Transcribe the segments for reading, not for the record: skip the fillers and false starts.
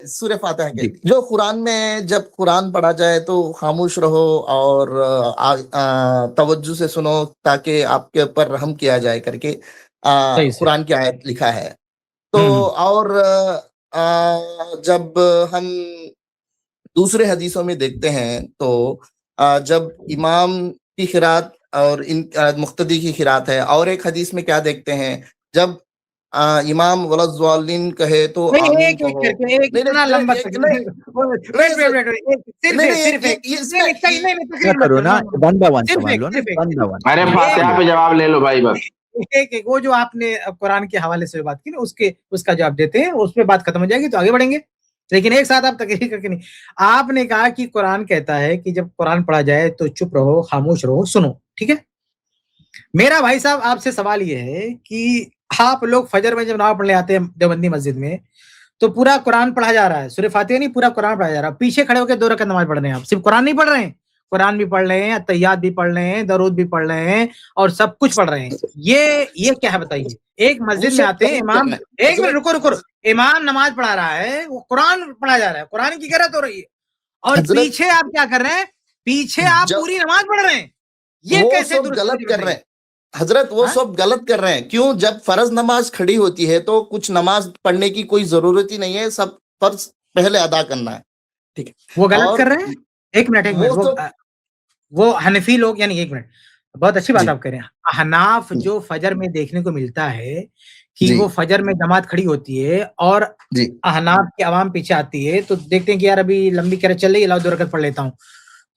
सूरह फातिहा के जी। जो कुरान में जब कुरान पढ़ा जाए तो खामोश रहो और तवज्जो से सुनो ताकि आपके ऊपर रहम किया जाए करके सही से। कुरान की आयत लिखा है। तो और जब हम दूसरे हदीसों में देखते हैं तो जब इमाम की खिरात और मुक्तदी की खिरात है, और एक हदीस में क्या देखते हैं, जब इमाम वलज़्ज़ालिन कहे तो आमीन एक-एक कहो। करके एक नहीं, इतना नहीं, लंबा एक तकरीर नहीं, वेट, नहीं, वेट, वेट, एक सिर्फ नहीं, एक, नहीं, सिर्फ एक। ये नहीं, नहीं, इसमें नहीं, क्या तकरीर मत करो करो, ना, no, no, one by one सिर्फ समझ एक, लो ना, सिर्फ एक, वन बाय सिर्फ वन। अरे एक, फातिहा पे जवाब ले लो भाई बस। एक, वो जो आपने अब कुरान के हवाले से बात की ना, उसका जवाब देते हैं, उस पे बात खत्म हो जाएगी तो आगे बढ़ेंगे। लेकिन एक साथ आप तकरीर करके नहीं। आपने कहा कि कुरान कहता है कि जब कुरान पढ़ा जाए तो चुप रहो, खामोश रहो, सुनो, ठीक है? मेरा भाई साहब आपसे सवाल ये है कि आप लोग फजर में जब नमाज पढ़ने आते हैं देवबंदी मस्जिद में, तो पूरा कुरान पढ़ा जा रहा है, सूरह फातिहा नहीं, पूरा कुरान पढ़ा जा रहा है। पीछे खड़े होकर 2 रकात नमाज पढ़ रहे हैं आप। सिर्फ कुरान नहीं पढ़ रहे हैं, कुरान भी पढ़ रहे हैं, अत्तहियात भी पढ़ रहे हैं, दरूद भी पढ़ रहे हैं और सब कुछ पढ़ रहे हैं। ये क्या है बताइए? एक मस्जिद में आते हैं, इमाम, एक मिनट रुको, इमाम नमाज पढ़ा रहा है, वो कुरान पढ़ा जा रहा है, कुरान की किरात हो रही है, और पीछे आप क्या कर रहे हैं? पीछे आप पूरी नमाज पढ़ रहे हैं। ये कैसे गलत कर रहे हैं हजरत? वो सब गलत कर रहे हैं। क्यों? जब फर्ज नमाज खड़ी होती है तो कुछ नमाज पढ़ने की कोई जरूरत ही नहीं है, सब फर्ज पहले अदा करना है, ठीक है? वो गलत कर रहे हैं। एक मिनट, वो हनफी लोग, यानी एक मिनट, बहुत अच्छी बात आप कह रहे हैं। अहनाफ जो फजर में देखने को मिलता है कि वो फजर में जमात खड़ी होती है और अहनाफ की आवाम पीछे आती है, तो देखते हैं कि यार अभी लंबी किरात चल रही है, लाओ 2 रकात पढ़ लेता हूँ,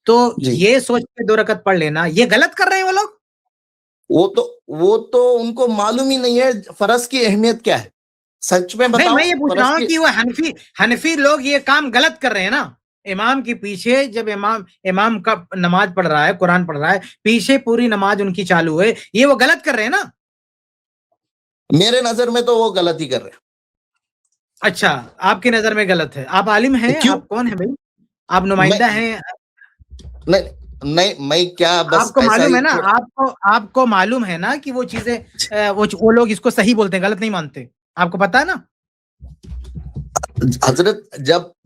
तो ये सोच के 2 रकात पढ़ लेना, ये गलत कर रहे हैं वो लोग। वो तो उनको मालूम ही नहीं है फर्ज की अहमियत क्या है। सच में बताओ, मैं ये पूछ रहा हूँ कि वो हनफी लोग ये काम गलत कर रहे हैं ना। इमाम के पीछे जब इमाम का नमाज पढ़ रहा है, कुरान पढ़ रहा है, पीछे पूरी नमाज उनकी चालू है, ये वो गलत कर रहे हैं ना? मेरे नजर में तो वो गलत ही कर रहे हैं। अच्छा, आपकी नजर में गलत है। आप आलिम हैं? आप कौन है भाई? आप नुमाइंदा हैं? नहीं, मैं क्या बस आपको मालूम है ना, आपको मालूम है ना कि वो चीजें वो लोग इसको सही बोलते हैं, गलत नहीं मानते। आपको पता है ना हजरत?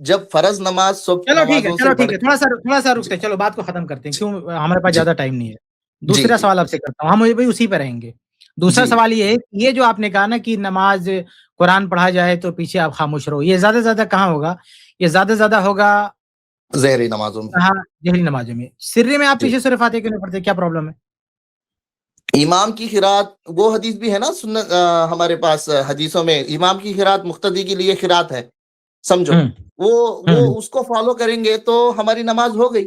जब फर्ज नमाज सब चलो ठीक है, थोड़ा सा रुकते, चलो बात को खत्म करते हैं, क्यों? हमारे पास ज्यादा टाइम नहीं है। दूसरा सवाल आपसे करता हूँ, हम भाई उसी पे रहेंगे। दूसरा सवाल ये है, ये जो आपने कहा ना कि नमाज कुरान पढ़ा जाए तो पीछे आप खामोश रहो, ये ज्यादा से ज्यादा कहाँ होगा? ये ज्यादा से ज्यादा होगा ज़हरी नमाजों में। हाँ, ज़हरी नमाजों में। सिर्री में आप पीछे सूरह फातिहा क्यों नहीं पढ़ते? क्या प्रॉब्लम है? इमाम की खिरात, वो हदीस भी है ना सुन्नत, हमारे पास हदीसों में इमाम की खिरात मुक्तदी के लिए खिरात है, समझो। वो उसको फॉलो करेंगे तो हमारी नमाज हो गई।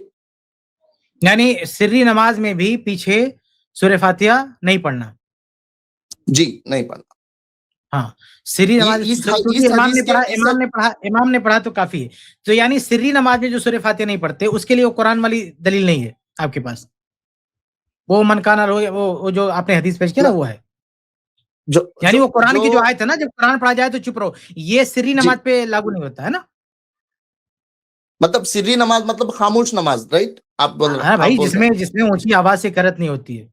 यानी सिर्री नमाज में भी पीछे सूरह फातिहा नहीं पढ़ना? जी, नहीं पढ़ना। हाँ, सिर्री नमाज इमाम ने पढ़ा तो काफी है। तो यानी सिर्री नमाज में जो सूरह फातिहा नहीं पढ़ते, उसके लिए वो कुरान वाली दलील नहीं है आपके पास? वो मन काना वो जो आपने हदीस पेश किया ना, वो है यानी वो कुरान की जो आयत है ना, जब कुरान पढ़ा जाए तो चुप रहो, ये सिर्री नमाज पे लागू नहीं होता है ना? मतलब सिर्री नमाज मतलब खामोश नमाज, राइट? आप बोल रहे हैं भाई, जिसमें ऊंची आवाज से करत नहीं होती है।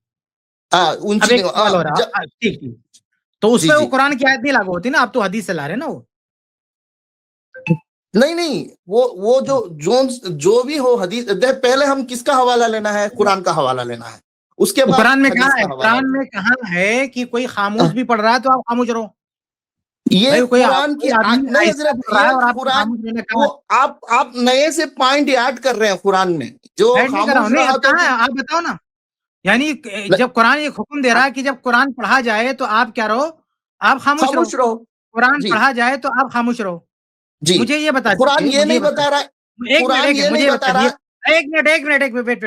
ठीक, तो उसमें वो कुरान की आयत नहीं लागू होती ना, आप तो हदीस से ला रहे हैं ना वो। नहीं, वो जो भी हो हदीस, पहले हम किसका हवाला लेना है? कुरान का हवाला लेना है। उसके बाद कुरान में कहा है कि कोई खामोश भी पढ़ रहा है तो आप खामोश रहो। ये कुरान की आप नए से पॉइंट याद कर रहे हैं कुरान में जो आप बताओ ना। यानी जब कुरान ये हुक्म दे रहा है कि जब कुरान पढ़ा जाए तो आप क्या रहो? आप खामोश रहो। कुरान पढ़ा जाए तो आप खामोश रहो। मुझे ये बता, कुरान ये नहीं बता रहा है। एक मिनट, वेट,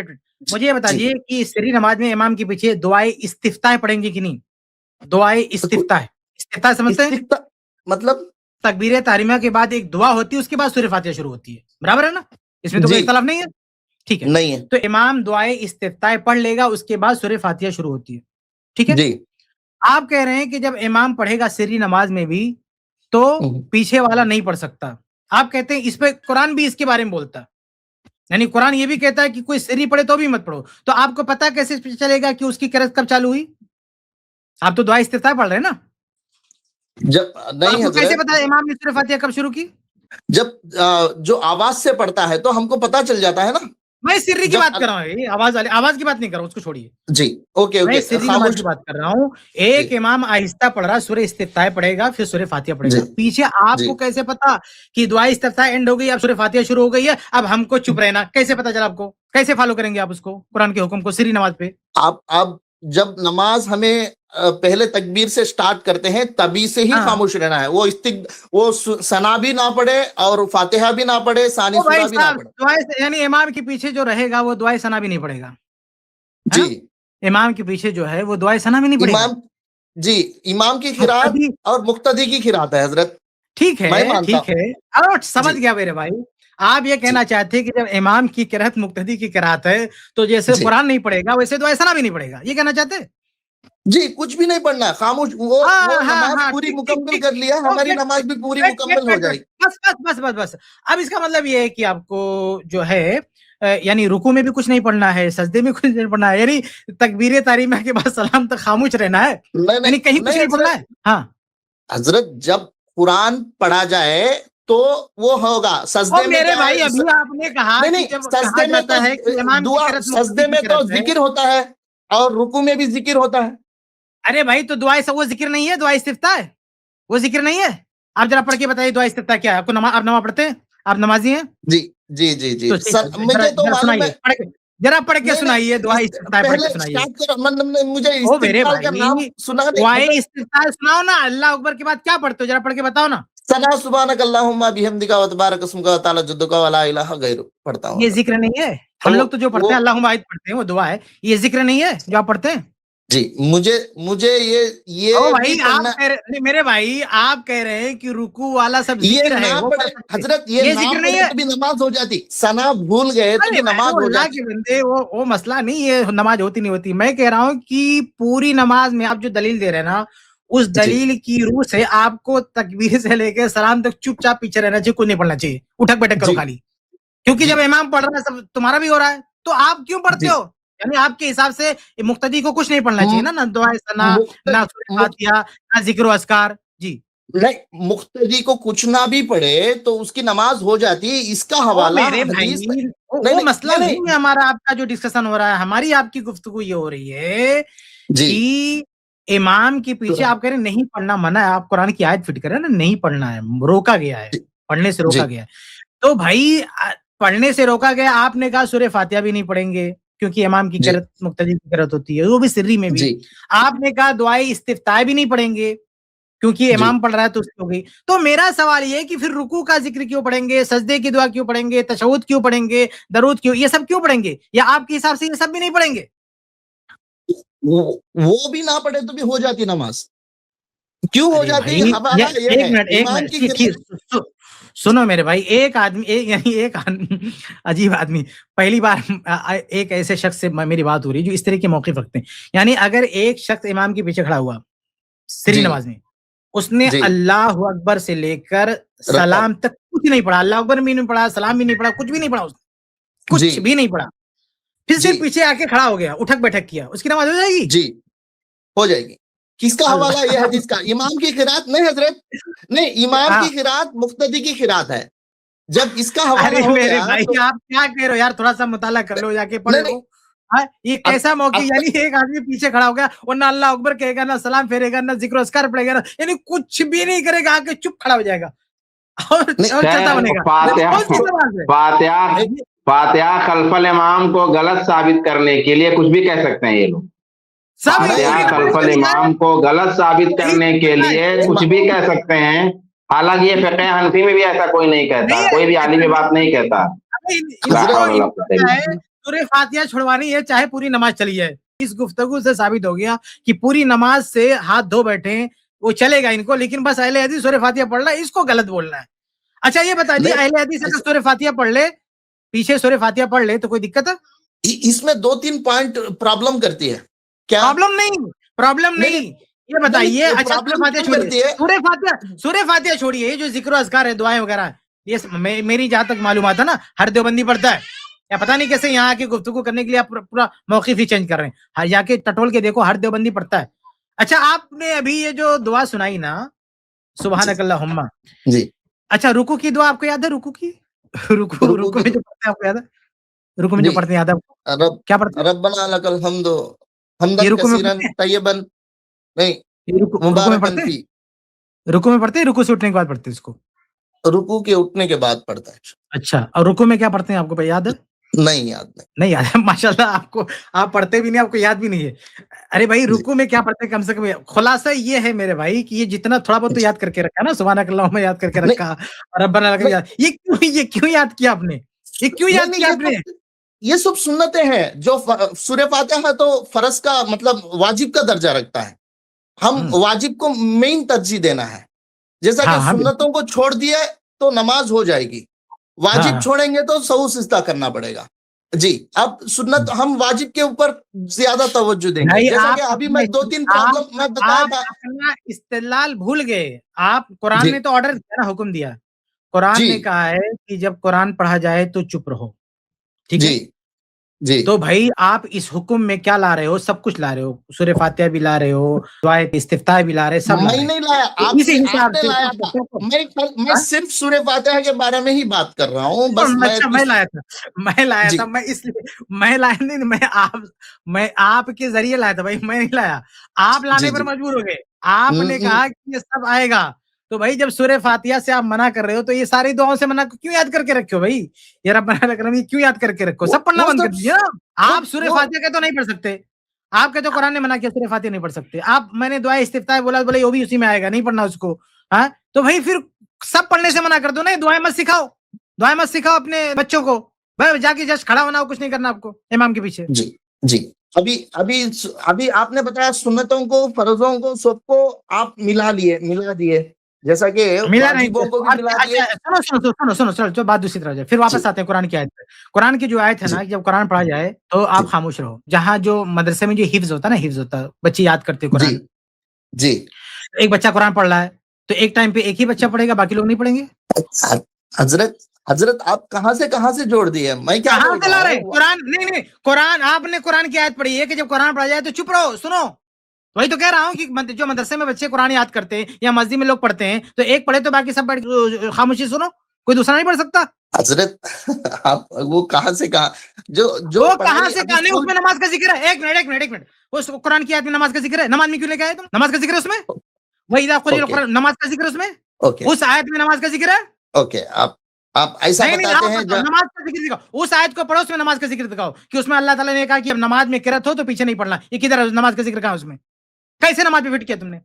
मुझे ये बता दीजिए कि सिर्री नमाज में इमाम के पीछे दुआए इस्तिफ्ताह पढ़ेंगे कि नहीं? दुआए इस्तिफ्ताह समझते हैं? मतलब तकबीर तहरीमा के बाद एक दुआ होती है, उसके बाद सूरह फातिहा शुरू होती है, बराबर है ना? इसमें तो कोई इख्तिलाफ नहीं है, ठीक है? नहीं है। तो इमाम दुआए इस्तिफ्ताह पढ़ लेगा, उसके बाद सूरह फातिहा शुरू होती है, ठीक है जी? आप कह रहे हैं कि जब इमाम पढ़ेगा सिर्री नमाज में भी तो पीछे वाला नहीं पढ़ सकता। आप कहते हैं इस पे कुरान भी इसके बारे में बोलता है, यानी कुरान ये भी कहता है कि कोई सिर्री पढ़े तो भी मत पढ़ो। तो आपको पता कैसे चलेगा कि उसकी किरात कब चालू हुई? आप तो दुआ इस्तिफ्ताह पढ़ रहे हैं ना? जब नहीं, आपको कैसे पता इमाम ने सूरह फातिहा कब शुरू की? जब जो आवाज से पढ़ता है तो हमको पता चल जाता है ना। मैं सिर्री की जब बात कर रहा हूँ, आवाज की बात नहीं कर रहा हूँ, उसको छोड़िए। जी, ओके मैं ओके, सिर्री नमाज खामोश। की बात कर रहा हूँ। एक इमाम आहिस्ता पढ़ रहा, सूरह इस्तिफ्ताह पढ़ेगा, फिर सूरह फातिहा पढ़ेगा। जी पीछे जी आपको कैसे पता कि दुआ इस्तिफ्ताह एंड हो गई, अब सूरह फातिहा शुरू हो गई है, अब हमको चुप रहना, कैसे पता चला आपको? कैसे फॉलो करेंगे आप उसको, कुरान के हुक्म को सिर्री नमाज पे? आप जब नमाज हमें पहले तकबीर से स्टार्ट करते हैं तभी से ही हाँ। खामोश रहना है। वो सना भी ना पढ़े और फातिहा भी ना पढ़े, सानी ओ भाई सूरा भी ना साहब, पढ़े। दुआए यानी इमाम के पीछे जो रहेगा वो दुआए सना भी नहीं पढ़ेगा, है ना? जी, इमाम के पीछे जो है वो दुआए सना भी नहीं पढ़ेगा। इमाम जी, इमाम की खिरात मुक्तदी और मुक्तदी की खिरात है हजरत, ठीक मैं है, मानता ठीक हूँ। है। और समझ जी गया मेरे भाई। आप ये कहना जी चाहते हैं कि जब इमाम की किरात मुक्तदी की किरात है, तो जैसे जी कुरान नहीं पढ़ेगा, वैसे दुआए सना भी नहीं पढ़ेगा, ये कहना चाहते हैं? जी, कुछ भी नहीं पढ़ना, खामोश। वो हाँ, हाँ, नमाज हाँ, पूरी ठीक, ठीक, मुकम्मल ठीक। कर लिया, ओ हमारी वेट, नमाज भी पूरी वेट, वेट, मुकम्मल हो वेट, वेट। जाएगी। बस। अब इसका मतलब ये है कि आपको जो है यानी रुकू में भी कुछ नहीं पढ़ना है, सजदे में कुछ नहीं पढ़ना है, यानी तकबीर तहरीमा के बाद सलाम तक खामोश रहना है, नहीं नहीं यानी कहीं कुछ नहीं नहीं पढ़ना हजरत, है। हाँ। हजरत जब कुरान पढ़ा जाए तो वो होगा। और सजदे में मेरे क्या भाई है? अभी आपने कहा नहीं कि नहीं, जब कहा सजदे में जाता तो है कि इमाम की दुआ, किरात मुक्तदी सजदे की में तो किरात है। जिक्र होता है और रुकू में भी जिक्र होता है। अरे भाई तो दुआ वो जिक्र नहीं है, दुआ इस्तिफ्ताह है, वो जिक्र नहीं है। आप जरा पढ़ के बताइए दुआ इस्तिफ्ताह क्या है? आपको नमाज, आप नमाज पढ़ते हैं? आप नमाजी हैं? जी जी जी जी तो ठीक सर, है, जरा मुझे तो जरा मालूम है। सुनाइए, जरा पढ़ के नहीं सुनाइए नहीं, दुआ इस्तिफ्ताह पढ़ के पहले सुनाइए। स्टार्ट करो, मतलब मुझे ओ मेरे इस्तिगफार का नाम भाई, सुना दे दुआए मतलब। इस्तिफ्ताह सुनाओ ना, अल्लाह अकबर के बाद क्या पढ़ते हो? जरा पढ़ के बताओ ना। सना सुबहानक अल्लाहुम्मा बिहम्दिका व तबारक अस्मुका व तआला जद्दुका व ला इलाहा गैरुक पढ़ता हूँ ये हजरत। जिक्र नहीं है? हम वो लोग तो जो पढ़ते वो हैं अल्लाहुम्मा आयत पढ़ते हैं, वो दुआ है। ये जिक्र नहीं है जो आप पढ़ते हैं? जी, मुझे मुझे ओ ये भी भाई आप पढ़ना। कह रहे नहीं, मेरे भाई आप कह रहे हैं कि रुकू वाला सब ये जिक्र है, ना वो पढ़ पढ़े सकते हैं। हजरत, ये ये ना जिक्र नहीं पढ़े है? तो भी नमाज हो जाती। सना भूल गए तो अरे भी भाई नमाज वो हो अल्लाह जाती। के बंदे, वो मसला नहीं, ये नमाज होती नहीं होती। मैं कह रहा हूँ कि पूरी नमाज में आप जो दलील दे रहे हैं ना, उस जी दलील की रूह से आपको तकबीर से लेकर सलाम तक चुपचाप पीछे रहना चाहिए, कुछ नहीं पढ़ना चाहिए, उठक बैठक करो जी खाली। क्योंकि जी जब इमाम पढ़ रहा है सब तुम्हारा भी हो रहा है, तो आप क्यों पढ़ते जी, हो? यानी आपके हिसाब से मुक्तदी को कुछ नहीं पढ़ना चाहिए मु- ना, ना दुआ सना, ना सूरह मुक्त फातिहा, ना जिक्र अस्कार। जी। नहीं, मुक्तदी को कुछ ना भी पढ़े तो उसकी नमाज हो जाती है। इसका ओ हवाला मेरे भाई, हदीस में। नहीं वो नहीं मसला नहीं नहीं नहीं है हमारा आपका जो डिस्कशन हो रहा है, हमारी आपकी गुफ्तगू ये हो रही है जी कि इमाम के पीछे आप कह रहे हैं नहीं पढ़ना मना है, आप कुरान की आयत फिट कर रहे हैं ना, नहीं पढ़ना है, रोका गया है, जी पढ़ने से जी रोका गया है। तो भाई पढ़ने से रोका गया, आपने कहा सूरह फातिहा भी नहीं पढ़ेंगे क्योंकि इमाम की जी किरात मुक्तदी की किरात होती है, वो भी सिर्री में भी। जी आपने कहा दुआए इस्तिफ्ताह भी नहीं पढ़ेंगे क्योंकि जी इमाम पढ़ रहा है तो उसकी हो गई। तो मेरा सवाल ये है कि फिर रुकू का जिक्र क्यों पढ़ेंगे, सजदे की दुआ क्यों पढ़ेंगे, तशहुद क्यों पढ़ेंगे, दरूद क्यों, ये सब क्यों पढ़ेंगे? या आपके हिसाब से ये सब भी नहीं पढ़ेंगे? वो भी ना पढ़े तो भी हो जाती नमाज। क्यों हो अरे जाती? भाई, ये हमारा ये है एक इमाम मिनट, की ठीक, सुनो मेरे भाई, एक आदमी, यानी एक आदमी अजीब आदमी, पहली बार एक ऐसे शख्स से मेरी बात हो रही है जो इस तरह के मौक़िफ़ रखते हैं। यानी अगर एक शख्स इमाम के पीछे खड़ा हुआ, सिरी जी नमाज में, उसने जी अल्लाहु अकबर से लेकर रखा सलाम तक कुछ नहीं पढ़ा, अल्लाहु अकबर भी नहीं पढ़ा, सलाम भी नहीं पढ़ा, कुछ भी नहीं पढ़ा उसने, जी कुछ भी नहीं पढ़ा। फिर जी सिर्फ पीछे आके खड़ा हो गया, उठक-बैठक किया, उसकी नमाज़ हो जाएगी? जी हो जाएगी। किसका हवाला? ये अल्लाह हदीस का। इमाम की खिरात नहीं हजरत, नहीं, इमाम हाँ, की खिरात मुक्तदी की खिरात है। जब इसका हवाला अरे हो मेरे गया भाई तो आप क्या कह रहे हो यार? थोड़ा-सा मुताला कर लो, जाके पढ़ नहीं लो। नहीं, हाँ, ये अब कैसा मौक़िफ़, अब यानी एक आदमी पीछे खड़ा हो गया और ना अल्लाह अकबर कहेगा, ना सलाम फेरेगा, ना ज़िक्र अस्कार पढ़ेगा, ना यानी कुछ भी नहीं करेगा, आके चुप खड़ा हो जाएगा नहीं और चलता चाहे बनेगा। ये फातिहा कौन सी नमाज़ है? फातिहा नहीं फातिहा खल्फल इमाम को गलत साबित करने के लिए कुछ भी कह सकते हैं ये लोग। सब फातिहा पूरी नमाज़ खल्फल चली जाए, इमाम को गलत साबित वही करने के चलता है, लिए कुछ इमा- भी कह सकते हैं। हालांकि ये फ़िक़्ह हनफ़ी में भी ऐसा कोई नहीं कहता, नहीं है, कोई भी आलिम ऐसा ये नहीं बात नहीं कहता। अरे ला हजरत हौला वला इनको कुव्वता क्या इल्ला है, बिल्लाह। सूरह फातिहा छुड़वानी है, चाहे पूरी नमाज चली जाए। इस गुफ्तगू से साबित हो गया कि पूरी नमाज से हाथ धो बैठे हैं, वो चलेगा इनको, लेकिन बस अहले हदीस सूरह फातिहा पढ़ रहा है, इसको गलत बोलना है। अच्छा ये बताइए, नहीं, अहले हदीस अगर सूरह फातिहा पढ़ ले, पीछे सूरह फातिहा पढ़ ले, तो कोई दिक्कत है? इसमें 2-3 पॉइंट प्रॉब्लम करती है क्या? प्रॉब्लम नहीं, प्रॉब्लम नहीं नहीं। नहीं ये नहीं बताइए, नहीं, अच्छा सूरह प्रॉब्लम फातिहा क्यों छोड़िए, करती है? सूरह फातिहा छोड़िए, ये जो ज़िक्र अस्कार है, दुआएँ वगैरह है, ये मेरी जहाँ तक मालूमात है ना, हर देवबंदी पढ़ता है। या पता नहीं कैसे यहाँ आके गुफ्तगू करने के लिए आप पूरा मौक़िफ़ ही चेंज कर रहे हैं। हर जाके टटोल के देखो, हर देवबंदी पढ़ता है। अच्छा आपने अभी ये जो दुआ सुनाई ना, जी सुब्हानक अल्लाहुम्मा, जी अच्छा, रुकू की दुआ आपको याद है? रुकू की रुकू रुकू रुकू की में जो पढ़ते हैं आपको याद है? रुकू में जो जी पढ़ते हैं याद है आपको? रब क्या पढ़ते हैं? रब्बना लकल हम्दु ये हम्दन रुकू में कसीरन पढ़ते हैं? तय्यबन नहीं ये रुकू में मुबारकन पढ़ते हैं? फी रुकू में पढ़ते हैं, रुकू से उठने के बाद पढ़ते हैं इसको? रुकू के उठने के बाद पढ़ता है। अच्छा, और रुकू में क्या पढ़ते हैं आपको याद है? नहीं याद नहीं। नहीं याद है माशाल्लाह आपको, आप पढ़ते भी नहीं, आपको याद भी नहीं है। अरे भाई जी रुकू में क्या पढ़ते हैं कम से कम खुलासा ये है मेरे भाई कि ये जितना थोड़ा बहुत तो जी याद करके रखा ना, सुब्हानअल्लाह में याद करके नहीं रखा और रब्बना लकल नहीं याद, ये क्यों याद किया आपने? ये क्यों नहीं याद नहीं किया आपने? ये सब सुन्नतें हैं जो सूरह फातिहा तो फर्ज का मतलब वाजिब का दर्जा रखता है। हम हुँ। वाजिब को मेन तरजीह देना है। जैसा हाँ, कि हाँ, बिल्कुल। सुन्नतों को छोड़ दिया तो नमाज हो जाएगी, हाँ, वाजिब हाँ। छोड़ेंगे तो सहू सिजदा करना पड़ेगा। जी, अब सुन्नत हम वाजिब के ऊपर ज्यादा तवज्जो देंगे। भाई जैसा आप कि अभी अपने मैं 2-3 आप प्रॉब्लम मैं बताया आप था। अपना इस्तेदलाल भूल गए। आप कुरान जी, ने तो ऑर्डर दिया ना, हुक्म दिया। कुरान ने जी, कहा है कि जब कुरान पढ़ा जाए तो चुप रहो, ठीक जी, है? जी। तो भाई आप इस हुक्म में क्या ला रहे हो? सब कुछ ला रहे हो। सूरह फातिहा भी ला रहे हो, दुआए इस्तिफ्ताह भी ला रहे, सब ला मैं रहे हैं। नहीं लाया, तो इसी हिसाब आपने से लाया सब था। बच्चों को मैं हाँ? सिर्फ सूरह फातिहा के बारे में ही बात कर रहा हूँ। बस मैं अच्छा मैं इस लाया था, मैं लाया था, जी, मैं इसलिए मैं लाया नहीं, मैं आपके ज़रिए लाया था भाई, मैं नहीं लाया। आप जी, लाने पर जी। मजबूर हो गए। न आपने न कहा कि ये सब आएगा। तो भाई जब सूरह फातिहा से आप मना कर रहे हो, तो ये सारी दुआओं से मना क्यों याद करके रखे हो भाई? ये रब्बना लक रमीम क्यों याद करके रखो? सब पढ़ना वो बंद कर सब दीजिए ना। वो आप सूरह वो फातिहा के तो नहीं पढ़ सकते। आपके तो कुरान ने मना किया सूरह फातिहा नहीं पढ़ सकते। आप मैंने दुआए इस्तिफ्ताह बोला, बोले वो भी उसी में आएगा, नहीं पढ़ना उसको। हाँ? तो भाई फिर सब पढ़ने से मना कर दो ना, ये दुआएँ मत सिखाओ। दुआएँ मत सिखाओ अपने बच्चों को। भाई जाके जस्ट खड़ा होना हो, कुछ नहीं करना आपको इमाम के पीछे। जी, जी। अभी अभी अभी आपने बताया सुन्नतों को, फर्ज़ों को, सबको आप मिला दिए। जैसा कि मिला नहीं वाजिबों को भी मिला अच्छा दिए। अच्छा, सुनो, चलो बात दूसरी तरफ जाए। फिर जी, वापस आते हैं कुरान की आयत पे। कुरान की जो आयत है जी, ना, जब कुरान पढ़ा जाए तो आप जी, खामोश रहो। जहाँ जो मदरसे में जो हिफ्ज़ होता है ना, हिफ्ज़ होता है, बच्चे याद करते हैं जी, कुरान। जी। एक बच्चा कुरान पढ़ रहा है, तो एक टाइम पे एक ही बच्चा पढ़ेगा, बाकी लोग नहीं पढ़ेंगे? ह हज़रत हज़रत आप कहाँ से जोड़ दिए? मैं क्या कहाँ बोल से रहा ला रहे हैं? हूँ? कुरान नहीं, कुरान आपने कुरान की आयत पढ़ी है कि जब कुरान पढ़ा जाए तो चुप रहो, सुनो। वही तो कह रहा हूँ कि जो मदरसे में बच्चे कुरान याद करते हैं या मस्जिद में लोग पढ़ते हैं, तो एक पढ़े तो बाकी सब बैठ खामोशी सुनो। कोई दूसरा नहीं पढ़ सकता? हज़रत आप वो कहाँ से कहाँ जो वो कहाँ पढ़ाई से अभी कहा नहीं, स्कूल उसमें नमाज का जिक्र है। एक मिनट। उस कुरान की आयत में नमाज का जिक्र है। नमाज में क्यों लेके आए तुम? नमाज का जिक्र है उसमें? वही इज़ा कुरिअल ओके, कुरान, नमाज का जिक्र है उसमें? ओके, उस आयत में नमाज का जिक्र है? ओके। आप ऐसा नहीं, बताते आप हैं बताओ, नमाज का जिक्र दिखाओ। उस आयत को पढ़ो, उसमें नमाज का जिक्र दिखाओ कि उसमें अल्लाह ताला ने कहा कि अब नमाज में किरत हो तो पीछे नहीं पढ़ना। ये किधर है? नमाज का जिक्र कहाँ है उसमें? कैसे नमाज पे फिट किया तुमने?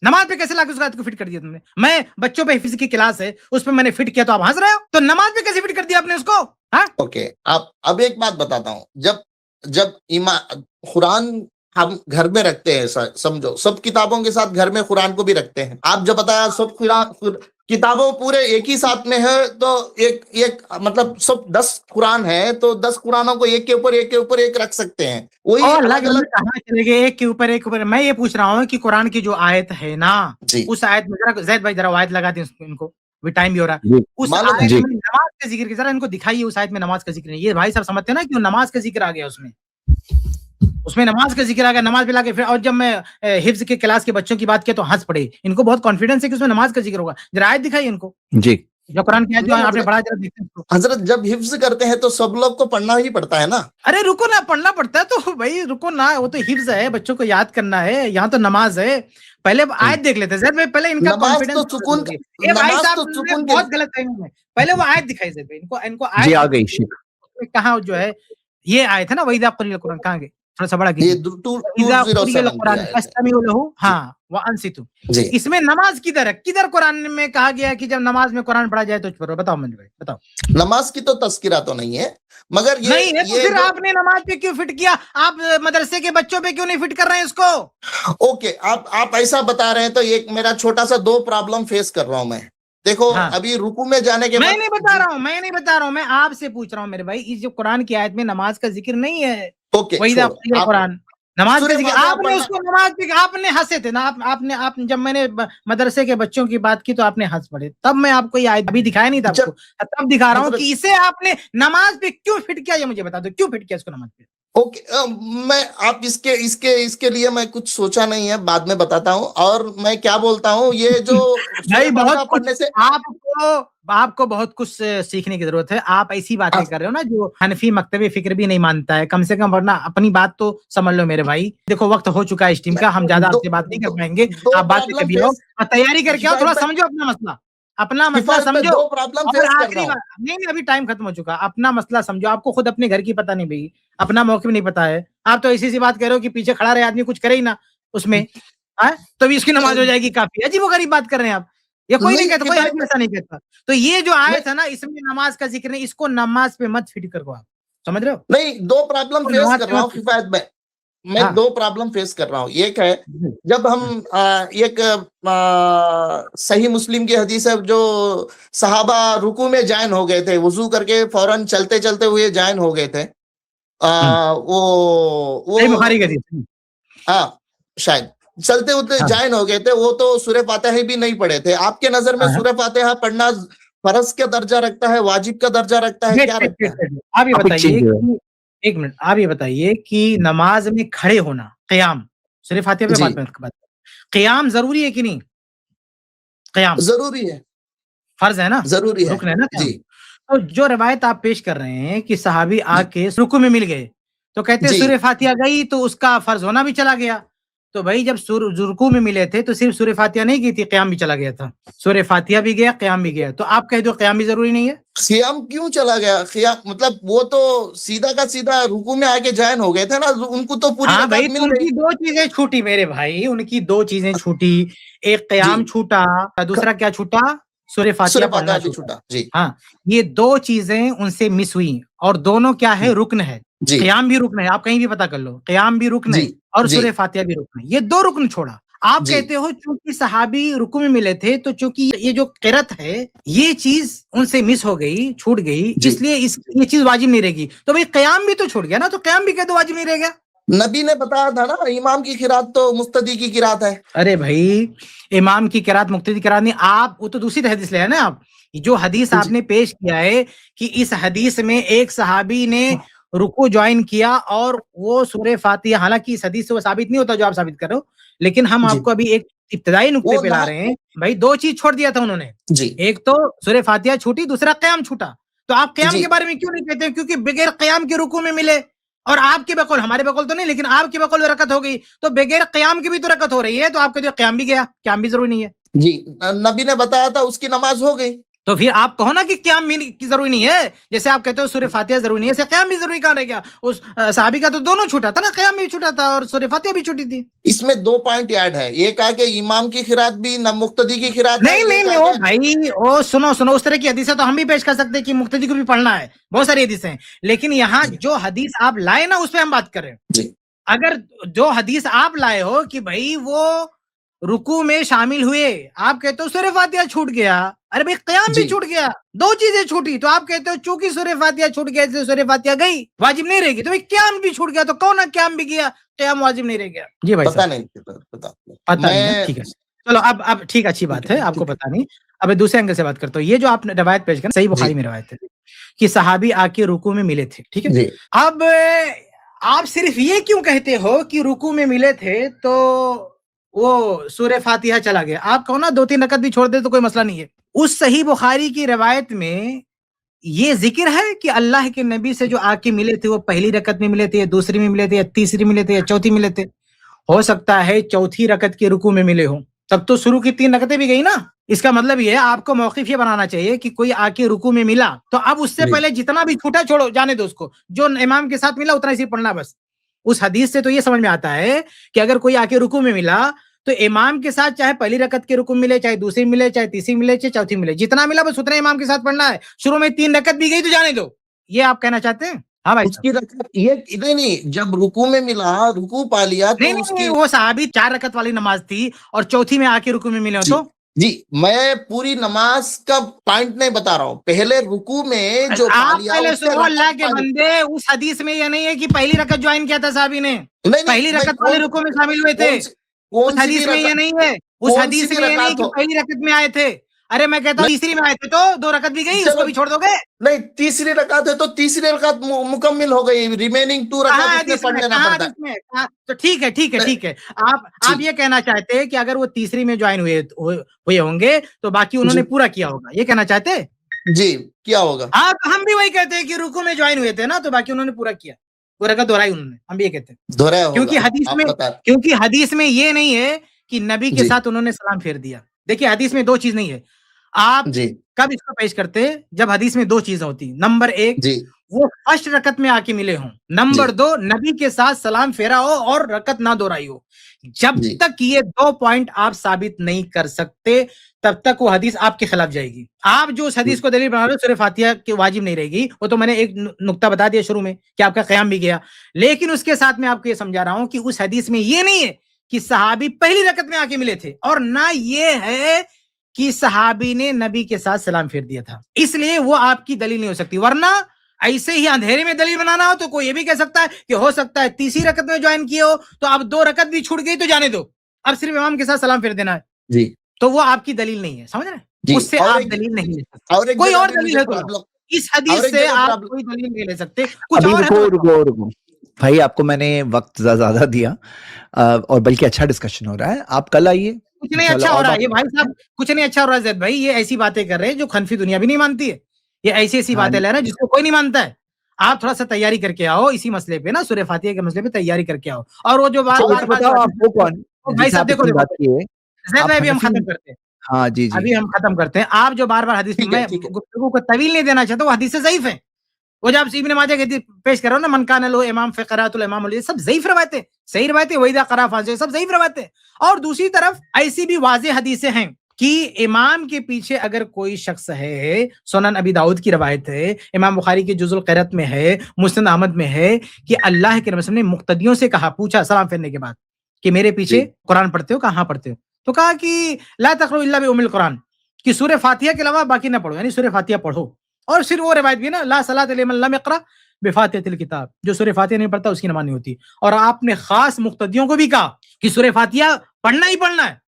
नमाज पे कैसे लाके उस आयत को फिट कर दिया तुमने? मैं बच्चों पे हिफ्ज़ की क्लास है, उसपे मैंने फिट किया तो आप हँस रहे हो? तो नमाज पे कैसे फिट कर दिया आपने उसको? हाँ? ओके। आप अब एक बात बताता हूँ। जब जब ईमा कुरान हम घर में रखते हैं, समझो सब किताबों के साथ घर में कुरान को भी रखते हैं। आप जब बताया सब किताबों पूरे एक ही साथ में है, तो एक एक मतलब सब 10 कुरान है, तो 10 कुरानों को एक के ऊपर एक रख सकते हैं। वही और अल्लाह के अलग-अलग। बंदे कहाँ चले गए, एक के ऊपर। मैं ये पूछ रहा हूँ कि कुरान की जो आयत है ना, जी, उस आयत में ज़रा ज़ैद भाई ज़रा वो आयत लगा दें इनको, अभी टाइम भी हो रहा है। जी, उस मालूम है। आयत जी। में नमाज का ज़िक्र ज़रा इनको दिखाइए, उस आयत में नमाज का ज़िक्र नहीं। ये भाई साहब समझते हैं ना कि वो नमाज का ज़िक्र आ गया उसमें। उसमें नमाज का ज़िक्र आ गया, नमाज पे लाके फिर और जब मैं हिफ्ज़ के क्लास के बच्चों की बात किया तो हँस पड़े। इनको बहुत कॉन्फिडेंस है कि उसमें नमाज का ज़िक्र होगा। ज़रा आयत दिखाइए इनको। जी। जो कुरान की आयत जो नहीं आपने हज़रत, पढ़ा ज़रा देखते हैं उसको। हज़रत जब हिफ्ज़ करते हैं तो सब लोग को पढ़ना ही पड़ता है ना? अरे रुको ना, पढ़ना पड़ता है तो भाई रुको ना, वो तो हिफ्ज़ है, बच्चों को याद करना है, यहाँ तो नमाज है। पहले आयत देख लेते हैं ज़ैद भाई, पहले इनका नमाज कॉन्फिडेंस तो सुकून ये भाई नमाज साहब तो तुमने सुकून के बहुत गलत टाइम में पहले वो आयत दिखाई ज़ैद भाई, इनको जी, आयत आ दिखाइए। गई शिक। उसमें कहाँ जो है, ये आयत है ना, वइज़ा कुरिअल कुरान, कहाँ गई? थोड़ा-सा बड़ा ये कीजिए। वइज़ा कुरिअल 207 की कुरान आयत है। फस्तमिउ लहू जी, हाँ, व अंसितू। जी। इसमें नमाज किधर है? किधर कुरान में कहा गया है कि जब नमाज में कुरान पढ़ा जाए तो चुप रहो? बताओ मंजू भाई, बताओ। नमाज की तो तज़किरा तो नहीं है, मगर नहीं है तो ये फिर जो आपने नमाज पे क्यों फिट किया? आप मदरसे के बच्चों पे क्यों नहीं फिट कर रहे हैं इसको? ओके, आप ऐसा बता रहे हैं तो एक मेरा छोटा-सा 2 प्रॉब्लम फेस कर रहा हूँ मैं। देखो, हाँ। अभी रुकू में जाने के मैं बाद नहीं बता रहा हूँ, मैं आपसे पूछ रहा हूँ मेरे भाई, इस जो कुरान की आयत में नमाज का जिक्र नहीं है। ओके, वइज़ा छोड़ो। कुरिअल आप कुरान, नमाज का सूरह जिक्र फातिहा आपने पढ़ना। उसको नमाज पे आपने हँसे थे ना, आप जब मैंने मदरसे के बच्चों की बात की तो आपने हँस पड़े। तब मैं आपको ये आयत अभी दिखाया नहीं था आपको। जब तब दिखा रहा हूँ हज़रत कि इसे आपने नमाज पे क्यों फिट किया, ये मुझे बता दो, क्यों फिट किया इसको नमाज पे? ओके, मैं आप इसके लिए मैं कुछ सोचा नहीं है, बाद में बताता हूँ। और मैं क्या बोलता हूँ, ये जो भाई सूर्य बहुत फातिहा कुछ पढ़ने से आपको बहुत कुछ सीखने की जरूरत है। आप ऐसी बातें कर रहे हो ना जो हनफी मकतबे फिक्र भी नहीं मानता है। कम से कम वरना अपनी बात तो समझ लो मेरे भाई। देखो वक्त हो चुका है स्ट्रीम का, हम ज्यादा दो आपसे बात नहीं कर पाएंगे। दो आप बात पे प्रॉब्लम कभी आओ फेस और तैयारी करके आओ, किफायत थोड़ा भाई, समझो अपना मसला किफायत भाई, समझो। दो प्रॉब्लम और फेस कर रहा आखिरी बात, हूँ। नहीं अभी टाइम खत्म हो चुका, अपना मसला समझो। आपको खुद अपने घर की पता नहीं भाई, अपना मौक़िफ़ नहीं पता है। आप तो ऐसी सी बात कह रहे हो कि पीछे खड़ा रहे आदमी, कुछ करे ही ना उसमें, है तो भी इसकी नमाज हो जाएगी काफी। अजीबोगरीब बात कर रहे हैं आप। ये कोई नहीं नहीं कहता, कोई किफायत आदमी भाई, ऐसा नहीं कहता। तो ये जो नहीं आयत है ना, इसमें नमाज का जिक्र नहीं, इसको नमाज पे मत फिट करो आप, समझ रहे हो? नहीं, दो प्रॉब्लम इसको फेस नमाज कर पे रहा मत हूँ fit किफायत भाई। करो। मैं हाँ, दो प्रॉब्लम फेस कर रहा हूँ। एक है, जी, जब हम एक सही मुस्लिम की हदीस है, जो सहाबा रुकू में जॉइन हो गए थे, वुजू करके फौरन चलते चलते हुए जॉइन हो गए थे। हुँ, वो सही बुखारी की हदीस। हाँ, शायद चलते होते हाँ, जॉइन हो गए थे। वो तो सूरह फातिहा भी नहीं पढ़े थे। आपके नजर में हाँ, हाँ। सूरह फातिहा पढ़ना फर्ज का दर्जा रखता है, वाजिब का दर्जा रखता है, वेट, क्या वेट, रखता वेट, है? वेट। आप ये टॉपिक बताइए चेंज हुआ। कि 1 मिनट, आप ये बताइए कि नमाज में खड़े होना, क़याम, सूरह फातिहा पे जी, बात, क़याम ज़रूरी है कि नहीं? क़याम जरूरी है, फ़र्ज़ है ना? जरूरी है। रुक्न है ना जी, क़याम? तो जो रिवायत आप पेश कर रहे हैं कि सहाबी जी, आके रुकू में मिल गए, तो कहते हैं जी, सूरह फातिहा गई तो उसका फ़र्ज़ होना भी चला गया। तो भई जब रुकू में मिले थे तो सिर्फ़ सूरह फातिहा नहीं की थी, क़याम भी चला गया था। सूरह फातिहा भी गया, क़याम भी गया। तो आप कह दो क़याम भी ज़रूरी नहीं है? क़ियाम क्यों चला गया? क़ियाम मतलब वो तो सीधा का सीधा रुकू में आके जॉइन हो गए थे ना, उनको तो पूरी हाँ रकात भाई, तो मिल गई। उनकी 2 चीज़ें छूटी मेरे भाई, उनकी 2 चीज़ें छूटी। एक जी, क़याम छूटा, दूसरा क्या छूटा? सूरह फातिहा सूरह पढ़ना फातिहा भी छूटा। छूटा। जी, हाँ, ये 2 चीज़ें उनसे मिस हुई और दोनों क्या है? रुक्न है। जी, क़याम भी रुक्न है, आप कहीं भी पता कर लो। क़याम भी रुक्न जी, है और जी, सूरह फातिहा भी रुक्न है। ये 2 रुक्न छोड़ा। आप जी, कहते हो चूँकि सहाबी रुकू में मिले थे, तो चूँकि ये जो क़िरत है, ये चीज़ उनसे मिस हो गई, छूट गई, जी। इसलिए ये चीज़ वाजिब नहीं रहेगी। तो भई क़याम भी तो छूट गया ना, तो क़याम भी कह दो वाजिब नहीं रह गया। नबी ने बताया था ना, इमाम की किरात तो मुक्तदी की किरात है। अरे भाई, इमाम की किरात, मुक्तदी की किरात नहीं, आप वो तो दूसरी हदीस ले आए ना आप। जो हदीस जी, आपने पेश किया है कि इस हदीस में एक सहाबी ने रुकू जॉइन किया और वो सूरह फातिहा, हालाँकि इस हदीस से वो साबित नहीं होता जो आप साबित कर रहे हो, लेकिन हम जी, आपको अभी एक इब्तिदाई नुक्ते वो पे ला ना, रहे हैं। भाई 2 चीज़ छोड़ दिया था उन्होंने। जी, एक तो सूरह फातिहा छूटी, दूसरा क़याम छूटा। तो आप क़याम जी, के बारे में क्यों नहीं कहते? क्योंकि बगैर क़याम के रुकू में मिले और आपके बकौल, हमारे बकौल तो नहीं, लेकिन आपके बकौल रकत हो गई, तो बगैर क़याम की भी तो रकत हो रही है, तो आप कहते हो क़याम भी गया, क़याम भी ज़रूरी नहीं है। जी। नबी ने बताया था, उसकी नमाज हो गई। तो फिर आप कहो ना कि क़याम भी की ज़रूरी नहीं है। जैसे आप कहते हो सूरह फातिहा ज़रूरी नहीं है, ऐसे क़याम भी ज़रूरी कहाँ रह गया? उस सहाबी का तो दोनों छूटा था ना, क़याम भी छूटा था और सूरह फातिहा भी छूटी थी। इसमें 2 पॉइंट ऐड है। ये कहा कि इमाम की खिरात भी न मुक्तदी की खिरात है, नहीं, ये नहीं, नहीं, कहा ओ कि भाई, ओ सुनो, उस तरह की हदीसें तो हम भी पेश कर सकते हैं कि मुक्तदी को भी पढ़ना है। बहुत सारी हदीसें हैं। लेकिन यहाँ जी, जो हदीस आप लाए ना, उस पे हम बात कर रहे हैं। जी, अगर जो हदीस आप लाए हो कि भाई वो रुकू में शामिल हुए, आप कहते हो सूरह फातिहा छूट गया। अरे भाई क़याम भी जी, छूट गया, 2 चीज़ें छूटी, तो आप कहते हो चूँकि सूरह फातिहा छूट गया, इसलिए सूरह फातिहा गई, वाजिब नहीं रहेगी। तो भाई क़याम भी छूट गया, तो कौन है क़याम भी गया, क़याम वाजिब नहीं रह गया? जी भाई पता साहब, नहीं, पता पता नहीं है, मैं ठीक है। चलो अब ठीक, अच्छी बात है, आपको ठीक है। पता नहीं। अब दूसरे एंगल से बात करता हूँ। ये जो आपने रिवायत पेश की, सही बुखारी जी, में रिवायत है कि सहाबी आके रुकू में मिले थे, ठीक है? जी, अब आप सिर्फ ये क्यों कहते हो कि रुकू में मिले थे तो वो सूरह फातिहा चला गया? आप कहो ना 2-3 रकत भी छोड़ दे तो कोई मसला नहीं है। उस सही बुखारी की रिवायत में ये ज़िक्र है कि अल्लाह के नबी से जो आके मिले थे वो पहली रकत में मिले थे या दूसरी में मिले थे या तीसरी में मिले थे या चौथी में मिले थे? हो सकता है चौथी रकत के रुकू में मिले हों, तब तो शुरू की 3 रकतें भी गई ना। इसका मतलब ये है, आपको मौक़िफ़ ये बनाना चाहिए कि कोई आके रुकू में मिला, तो अब उससे जी, पहले जितना भी छूटा छोड़ो, जाने दो उसको। जो इमाम के साथ मिला उतना ही सिर्फ पढ़ना बस। उस हदीस से तो ये समझ में आता है कि अगर कोई आके रुकू में मिला, तो इमाम के साथ चाहे पहली रकत के रुकू में मिले, चाहे दूसरी मिले, चाहे तीसरी मिले, चाहे चौथी मिले, जितना मिला बस उतना इमाम के साथ पढ़ना है। शुरू में 3 रकत भी गई तो जाने दो। ये आप कहना चाहते हैं? हाँ भाई साहब। उसकी रकत ये नहीं, जब रुकू में मिला, रुकू पा लिया नहीं, तो नहीं, नहीं, उसकी वो सहाबी 4 रकत वाली नमाज़ थी और चौथी में आके रुकू में मिले हो जी, तो? जी, मैं पूरी नमाज का पॉइंट नहीं बता रहा हूँ। पहले रुकू में जो पा आप लिया पहले उससे सुनो, अल्लाह रकत के पानी। बंदे, उस हदीस में ये नहीं है कि पहली रकत ज्वाइन किया था साहबी ने, नहीं, नहीं, पहली मैं रकत वाले रुकू में शामिल हुए थे। उस कौन सी भी हदीस में ये रकत, नहीं है, उस कौन सी हदीस भी में ये नहीं रकात कि हो। पहली रकत में आए थे। अरे मैं कहता हूँ तीसरी में आए थे तो 2 रकत भी गई, चलो। उसको भी छोड़ दोगे? नहीं, तीसरी रकात है तो तीसरी रकात मुकम्मिल हो गई, रिमेनिंग 2 कहाँ रकात इसमें हदीस में, पढ़ लेना कहाँ पड़ता हदीस में? तो ठीक है, ठीक है, ठीक है। आप जी। ये कहना चाहते हैं कि अगर वो तीसरी में ज्वाइन हुए होंगे तो बाकी उन्होंने जी। पूरा किया होगा, ये कहना चाहते हैं? जी, क्या होगा? हाँ, तो हम भी वही कहते हैं कि रुकू में ज्वाइन हुए थे ना, तो बाकी उन्होंने पूरा किया, वो रकत दोहराई उन्होंने, हम भी ये कहते हैं। दोहराया क्योंकि होगा, हदीस आप में बता क्योंकि हदीस में ये नहीं है कि नबी के जी। साथ उन्होंने सलाम फेर दिया। देखिए हदीस में 2 चीज़ नहीं है। आप जी, कब इसको पेश करते हैं? जब हदीस में 2 चीज़ें होती हैं। नंबर 1 जी, वो फर्स्ट रकत में आके मिले हों। नंबर 2 नबी के साथ सलाम फेरा हो और रकत ना दोहराई हो। जब जी। तक ये 2 पॉइंट आप साबित नहीं कर सकते, तब तक वो हदीस आपके खिलाफ जाएगी। आप जो उस हदीस को दलील बना रहे हो सूरह फातिहा की वाजिब नहीं रहेगी, वो तो मैंने एक नुक्ता बता दिया शुरू में कि आपका क़याम भी गया। लेकिन उसके साथ मैं आपको ये समझा रहा हूं कि उस हदीस में ये नहीं है कि सहाबी पहली रकत में आके मिले थे, और ना ये है कि सहाबी ने नबी के साथ सलाम फेर दिया था। इसलिए वो आपकी दलील नहीं हो सकती। वरना ऐसे ही अंधेरे में दलील बनाना हो तो कोई ये भी कह सकता है कि हो सकता है तीसरी रकत में ज्वाइन किए हो तो अब 2 रकत भी छूट गई तो जाने दो, अब सिर्फ इमाम के साथ सलाम फेर देना है, जी, तो वो आपकी दलील नहीं है, समझ रहे हैं? जी। उससे और आप एक दलील नहीं ले सकते। और एक कोई जगह और भी दलील मुझे है तो लो। प्रॉब्लम इस और हदीस एक से जगह आप प्रॉब्लम कोई दलील नहीं ले सकते। कुछ अभी और है तो रुको बताओ। रुको रुको भाई, आपको मैंने वक्त ज्यादा दिया और बल्कि अच्छा डिस्कशन हो रहा है। आप कल आइए, कुछ नहीं इंशाल्लाह अच्छा हो और रहा है बात ये भाई करते साहब, हैं। कुछ नहीं अच्छा हो रहा है जैद भाई। ये ऐसी बातें कर रहे हैं जो खनफी दुनिया भी नहीं मानती है। ये ऐसी हाँ, बातें ले रहे हैं जिसको कोई नहीं मानता है। आप थोड़ा सा तैयारी करके आओ इसी मसले पे ना, सूरह फातिहा के मसले पे तैयारी करके आओ। और वो जो बार अच्छा बार ये बार बताओ आप वो कौन भाई जिनसे साहब आप देखो इतनी देखो बात किए, जैद आप भाई अभी हम हनफी? खत्म करते हैं। हाँ जी जी, अभी हम खत्म करते हैं। आप जो बार बार हदीस, ठीक है, मैं ठीक है। गुफ्तगू को तवील नहीं देना चाहता, वो हदीस ज़ईफ है। वो जब इब्न माजा की हदीस पेश कर रहा हूं ना, मन कान लो इमाम फी क़िराअतुल इमाम, ये सब ज़ईफ रवायतें, सही रवायतें, वइदा क़रा फाज़िल, सब ज़ईफ रवायतें। और दूसरी तरफ ऐसी भी वाज़ेह हदीसें हैं कि इमाम के पीछे अगर कोई शख्स है, सुनन अबी दाऊद की रवायत है, इमाम बुखारी के जुज़ुल क़िरात में है, मुस्नद अहमद में है कि अल्लाह के रसूल ने मुक्तदियों से कहा, पूछा सलाम फेरने के बाद कि मेरे पीछे जी। कुरान पढ़ते हो? कहाँ पढ़ते हो? तो कहा कि ला तक़रउ इल्ला बि उम्मिल कुरान, कि सूरह फातिहा के अलावा बाकी ना पढ़ो, यानी सूरह फातिहा पढ़ो। और फिर वो रिवायत भी है ना, ला सलात लिमन लम यक़रा बिफ़ातिहतिल किताब, जो सूरह फातिहा नहीं पढ़ता उसकी नमाज़ नहीं होती। और आपने खास मुक्तदियों को भी कहा कि सूरह फातिहा पढ़ना ही पढ़ना है,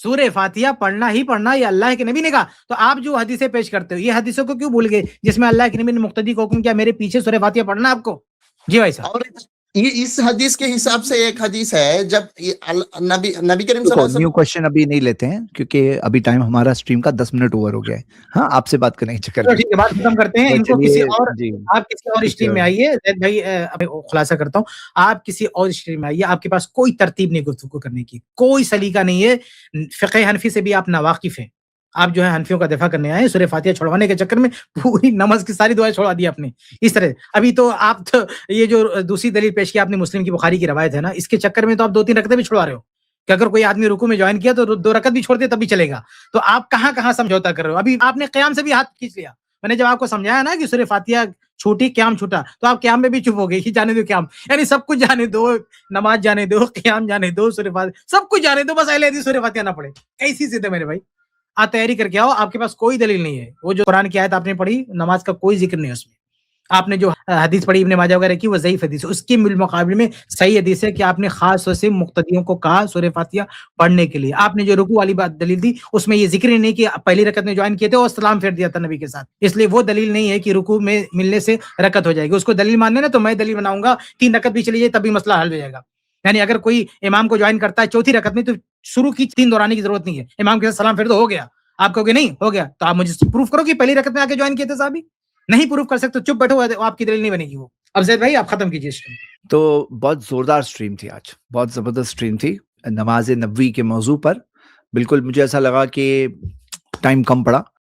सूरह फातिहा पढ़ना ही पढ़ना, ये अल्लाह के नबी ने कहा। तो आप जो हदीसें पेश करते हो, ये हदीसों को क्यों भूल गए जिसमें अल्लाह के नबी ने मुक्तदी को हुक्म किया मेरे पीछे सूरह फातिहा पढ़ना आपको? जी भाई साहब। और ये इस हदीस के हिसाब से एक हदीस है, जब नबी नबी करीम रुको, सल्लल्लाहु अलैहि न्यू क्वेश्चन अभी नहीं लेते हैं क्योंकि अभी टाइम हमारा स्ट्रीम का 10 मिनट ओवर हो गया है। हाँ, आपसे बात करने के चक्कर चलो में। ठीक है, बात खत्म करते हैं। तो इनको किसी चलिए और, जी, आप किसी और ठीक स्ट्रीम में है। आइए। जैद भाई अभी खुलासा करता हूँ, आप किसी और स्ट्रीम में आइए। आपके पास कोई तरतीब नहीं गुफ्तगू करने की, कोई सलीका नहीं है। फ़िक़्ह हनफी से भी आप नावाकिफ़ हैं। आप जो है हनफियों का दिफा करने आए, सूरह फातिहा छुड़वाने के चक्कर में पूरी नमाज की सारी दुआएं छुड़वा दी आपने इस तरह। अभी तो आप तो ये जो दूसरी दलील पेश की आपने, मुस्लिम की बुखारी की रवायत है ना, इसके चक्कर में तो आप 2-3 रकतें भी छुड़वा रहे हो कि अगर कोई आदमी रुकू में ज्वाइन किया तो 2 रकत भी छोड़ दे तब भी चलेगा। तो आप कहाँ-कहाँ समझौता कर रहे हो? अभी आपने क़याम से भी हाथ खींच लिया। मैंने जब आपको समझाया ना कि सूरह फातिहा छूटी, क़याम छूटा, तो आप क़याम में भी चुप हो गए कि जाने दो क़याम, यानी सब कुछ जाने दो, नमाज जाने दो, क़याम जाने दो, सूरह फातिहा सब कुछ जाने दो, बस अहले हदीस सूरह फातिहा ना पढ़े। कैसी जिद है मेरे भाई? आप तैयारी करके आओ, आपके पास कोई दलील नहीं है। वो जो कुरान की आयत आपने पढ़ी, नमाज का कोई जिक्र नहीं है उसमें। आपने जो हदीस पढ़ी इब्न माजा वगैरह की, वो ज़ईफ़ हदीस है। उसके मुकाबले में सही हदीस है कि आपने खास तौर से मुक्तदियों को कहा सूरह फातिहा पढ़ने के लिए। आपने जो रुकू वाली बात दलील दी, उसमें ये जिक्र ही नहीं कि पहली रकत में ज्वाइन किए थे और सलाम फेर दिया था नबी के साथ। इसलिए वो दलील नहीं है कि रुकू में मिलने से रकत हो जाएगी। उसको दलील मानने ना तो मैं दलील बनाऊंगा, 3 रकत भी चली जाए तब भी मसला हल हो जाएगा। यानी अगर कोई इमाम को ज्वाइन करता है चौथी रकत में, तो शुरू की 3 दोहराने की जरूरत नहीं है। इमाम के साथ सलाम फेर दो, हो गया। आप कहोगे नहीं हो गया, तो आप मुझे प्रूफ करो कि पहली रकत में आके ज्वाइन किए थे साहबी। नहीं प्रूफ कर सकते तो चुप बैठो, आपकी दलील नहीं बनेगी वो। अब ज़ैद भाई आप खत्म कीजिए स्ट्रीम। तो बहुत जोरदार स्ट्रीम थी आज, बहुत जबरदस्त स्ट्रीम थी नमाज नबवी के मौजू पर। बिल्कुल मुझे ऐसा लगा कि टाइम कम पड़ा